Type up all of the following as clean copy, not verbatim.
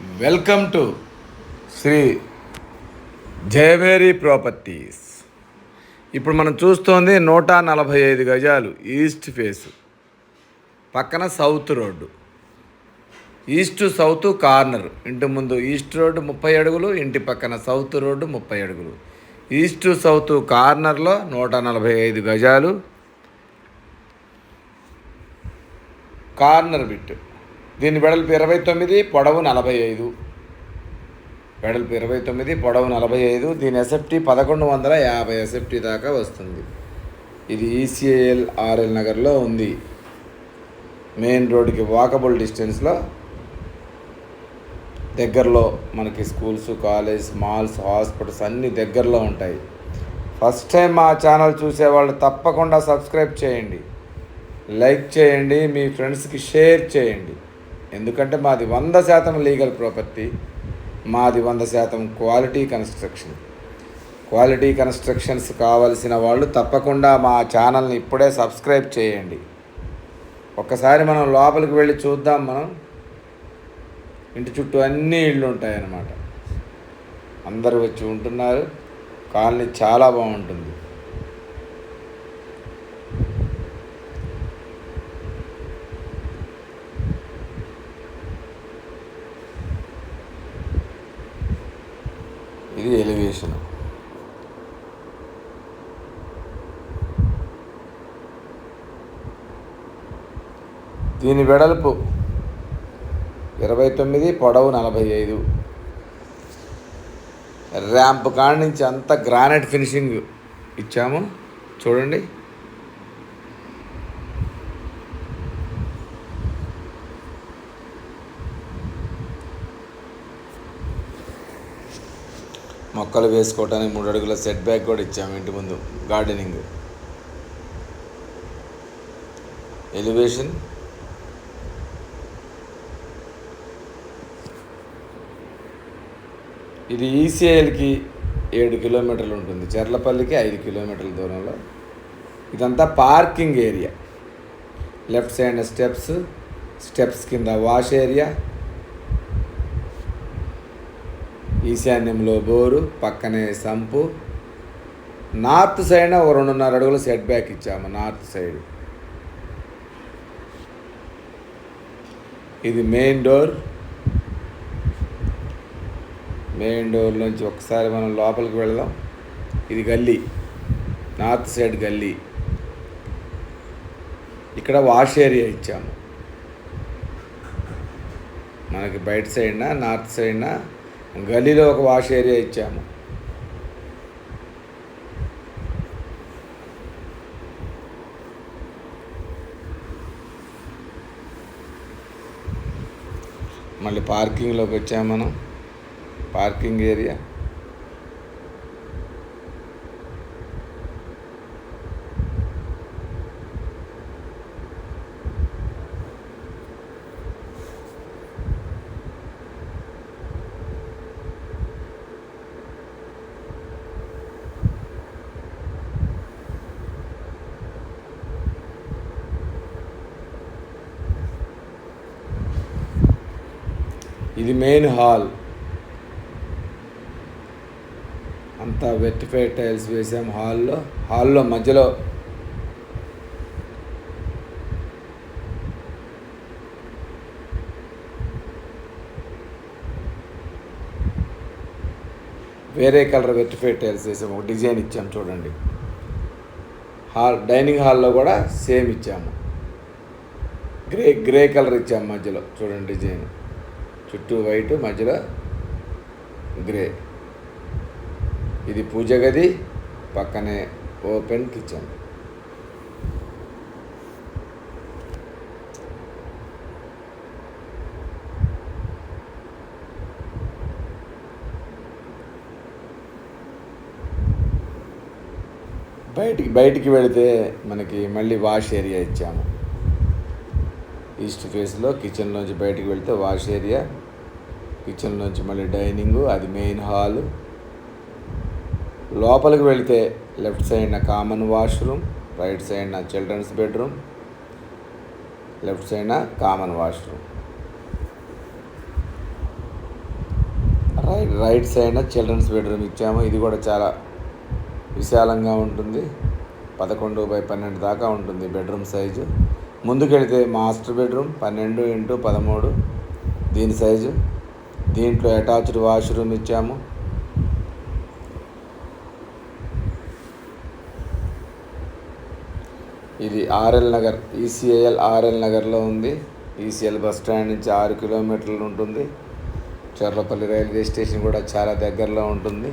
Welcome to Shri Jayaveri properties. ఇప్పుడు మనం చూస్తోంది 145 గజాలు ఈస్ట్ ఫేస్, పక్కన south road, east south corner. ఇంటి ముందు ఈస్ట్ రోడ్డు 30 అడుగులు, ఇంటి పక్కన సౌత్ రోడ్డు 30 అడుగులు. ఈస్ట్ సౌత్ కార్నర్లో 145 గజాలు కార్నర్ బిట్. దీని వెడల్పు 29, పొడవు 45. వెడల్పు 29, పొడవు 45. దీని ఎస్ఎఫ్టీ 1150 ఎస్ఎఫ్టీ దాకా వస్తుంది. ఇది ఈసీఐఎల్ ఆర్ఎల్ నగర్లో ఉంది. మెయిన్ రోడ్డుకి వాకబుల్ డిస్టెన్స్లో, దగ్గరలో మనకి స్కూల్స్, కాలేజ్, మాల్స్, హాస్పిటల్స్ అన్నీ దగ్గరలో ఉంటాయి. ఫస్ట్ టైం మా ఛానల్ చూసేవాళ్ళు తప్పకుండా సబ్స్క్రైబ్ చేయండి, లైక్ చేయండి, మీ ఫ్రెండ్స్కి షేర్ చేయండి. ఎందుకంటే మాది 100% లీగల్ ప్రాపర్టీ, మాది 100% క్వాలిటీ కన్స్ట్రక్షన్. క్వాలిటీ కన్స్ట్రక్షన్స్ కావలసిన వాళ్ళు తప్పకుండా మా ఛానల్ని ఇప్పుడే సబ్స్క్రైబ్ చేయండి. ఒక్కసారి మనం లోపలికి వెళ్ళి చూద్దాం. మనం ఇంటి చుట్టూ అన్ని ఇళ్ళు ఉంటాయన్నమాట. అందరూ వచ్చి ఉంటున్నారు. కాలనీ చాలా బాగుంటుంది. ఇది ఎలివేషన్. దీని వెడల్పు 29, పొడవు 45. ర్యాంప్ కాడ నుంచి అంతా గ్రానైట్ ఫినిషింగ్ ఇచ్చాము. చూడండి, మొక్కలు వేసుకోవడానికి 3 అడుగుల సెట్ బ్యాక్ కూడా ఇచ్చాము. ఇంటి ముందు గార్డెనింగ్. ఎలివేషన్. ఇది ఈసీఐఎల్కి 7 కిలోమీటర్లు ఉంటుంది, చెర్లపల్లికి 5 కిలోమీటర్ల దూరంలో. ఇదంతా parking area. Left side steps కింద వాష్ ఏరియా, ఈశాన్యంలో బోరు, పక్కనే సంపు. నార్త్ సైడ్ ఒక 2.5 అడుగులు సెట్ బ్యాక్ ఇచ్చాము. నార్త్ సైడ్ ఇది మెయిన్ డోర్. మెయిన్ డోర్ నుంచి ఒకసారి మనం లోపలికి వెళదాం. ఇది గల్లీ, నార్త్ సైడ్ గల్లీ. ఇక్కడ వాష్ ఏరియా ఇచ్చాము. మనకి బయట సైడ్న, నార్త్ సైడ్న గల్లీలో ఒక వాష్ ఏరియా ఇచ్చాము. మళ్ళీ పార్కింగ్లోకి వచ్చాము మనం. Parking area. ఇది మెయిన్ హాల్. అంతా వెట్టిఫై టైల్స్ వేసాం హాల్లో మధ్యలో వేరే కలర్ వెట్టిఫై టైల్స్ వేసాము. ఒక డిజైన్ ఇచ్చాము చూడండి. డైనింగ్ హాల్లో కూడా సేమ్ ఇచ్చాము. గ్రే కలర్ ఇచ్చాము మధ్యలో. చూడండి డిజైన్. చుట్టూ వైట్, మధ్యలో గ్రే. ఇది పూజ గది, పక్కనే ఓపెన్ కిచెన్. బయటికి వెళితే మనకి మళ్ళీ వాష్ ఏరియా ఇచ్చాము. ఈస్ట్ ఫేస్లో కిచెన్లోంచి బయటికి వెళితే వాష్ ఏరియా, కిచెన్లోంచి మళ్ళీ డైనింగు, అది మెయిన్ హాలు. లోపలికి వెళితే లెఫ్ట్ సైడ్న కామన్ వాష్రూమ్, రైట్ సైడ్న చిల్డ్రన్స్ బెడ్రూమ్, లెఫ్ట్ సైడ్న common washroom. Right side children's bedroom ఇచ్చాము. ఇది కూడా చాలా విశాలంగా ఉంటుంది. 11x12 దాకా ఉంటుంది బెడ్రూమ్ సైజు. ముందుకెళ్తే మాస్టర్ బెడ్రూమ్ 12x13 దీని సైజు. దీంట్లో అటాచ్డ్ వాష్రూమ్ ఇచ్చాము. ఇది ఆర్ఎల్ నగర్, ఈసీఐఎల్ ఆర్ఎల్ నగర్లో ఉంది. ఈసీఎల్ బస్ స్టాండ్ నుంచి 6 కిలోమీటర్లు ఉంటుంది. చర్లపల్లి రైల్వే స్టేషన్ కూడా చాలా దగ్గరలో ఉంటుంది.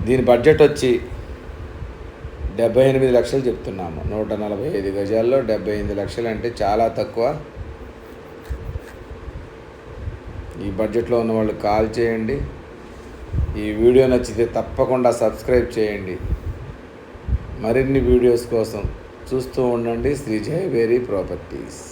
దీని బడ్జెట్ వచ్చి 78 లక్షలు చెప్తున్నాము. 145 గజాల్లో 78 లక్షలు అంటే చాలా తక్కువ. ఈ బడ్జెట్లో ఉన్న వాళ్ళు కాల్ చేయండి. ఈ వీడియో నచ్చితే తప్పకుండా సబ్స్క్రైబ్ చేయండి. మరిన్ని వీడియోస్ కోసం చూస్తూ ఉండండి శ్రీ జయవేరి ప్రాపర్టీస్.